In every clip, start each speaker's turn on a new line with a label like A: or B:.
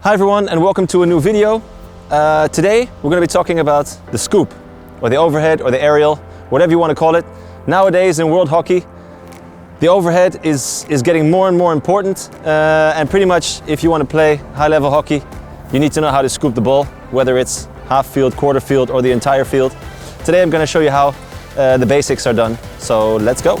A: Hi everyone and welcome to a new video. Today we're going to be talking about the scoop, or the overhead, or the aerial, whatever you want to call it. Nowadays in world hockey, the overhead is getting more and more important, and pretty much if you want to play high level hockey, you need to know how to scoop the ball, whether it's half field, quarter field, or the entire field. Today I'm going to show you how the basics are done, so let's go.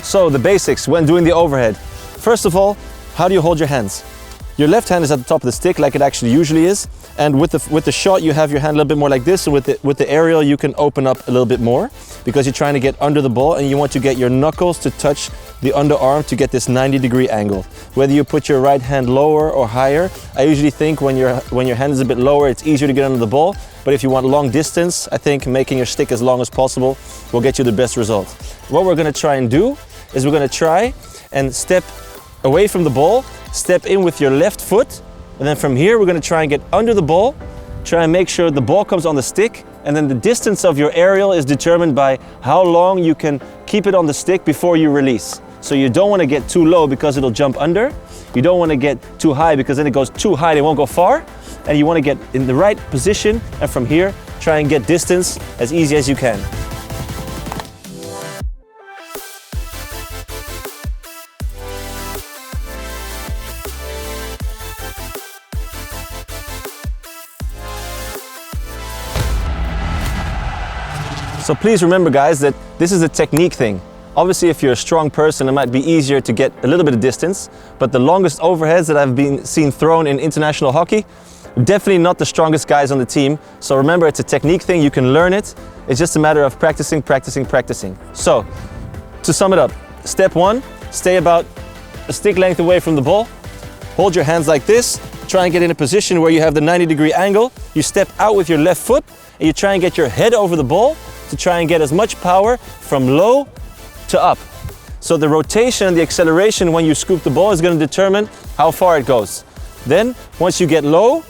A: So the basics when doing the overhead. First of all, how do you hold your hands? Your left hand is at the top of the stick like it actually usually is, and with the shot you have your hand a little bit more like this, and with the aerial you can open up a little bit more because you're trying to get under the ball and you want to get your knuckles to touch the underarm to get this 90-degree angle. Whether you put your right hand lower or higher, I usually think when your hand is a bit lower it's easier to get under the ball, but if you want long distance, I think making your stick as long as possible will get you the best result. What we're going to try and do is we're going to try and step away from the ball, step in with your left foot, and then from here we're going to try and get under the ball, try and make sure the ball comes on the stick, and then the distance of your aerial is determined by how long you can keep it on the stick before you release. So you don't want to get too low because it'll jump under, you don't want to get too high because then it goes too high and it won't go far, and you want to get in the right position, and from here try and get distance as easy as you can. So please remember guys that this is a technique thing. Obviously if you're a strong person it might be easier to get a little bit of distance, but the longest overheads that I've seen thrown in international hockey, definitely not the strongest guys on the team. So remember, it's a technique thing, you can learn it. It's just a matter of practicing. So to sum it up, step one, stay about a stick length away from the ball. Hold your hands like this, try and get in a position where you have the 90-degree angle. You step out with your left foot and you try and get your head over the ball to try and get as much power from low to up. So the rotation and the acceleration when you scoop the ball is going to determine how far it goes. Then once you get low,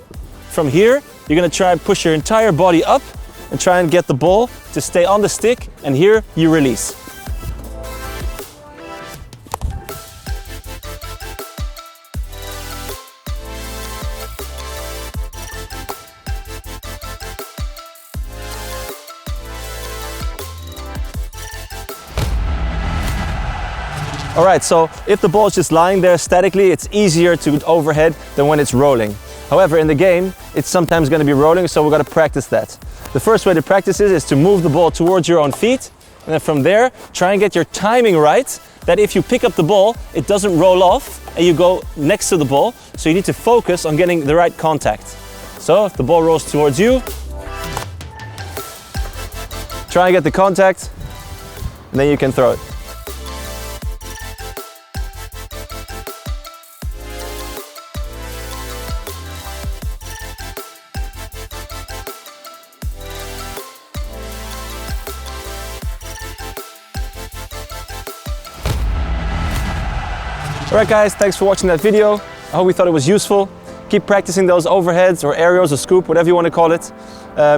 A: from here you're going to try and push your entire body up and try and get the ball to stay on the stick, and here you release. Alright, so if the ball is just lying there statically, it's easier to overhead than when it's rolling. However, in the game, it's sometimes going to be rolling, so we've got to practice that. The first way to practice it is to move the ball towards your own feet, and then from there, try and get your timing right, that if you pick up the ball, it doesn't roll off and you go next to the ball, so you need to focus on getting the right contact. So if the ball rolls towards you, try and get the contact, and then you can throw it. Alright guys, thanks for watching that video. I hope you thought it was useful. Keep practicing those overheads or aerials or scoop, whatever you want to call it.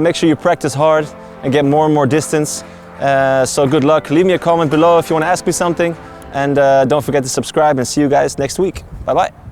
A: Make sure you practice hard and get more and more distance. So good luck. Leave me a comment below if you want to ask me something. And don't forget to subscribe, and see you guys next week. Bye bye.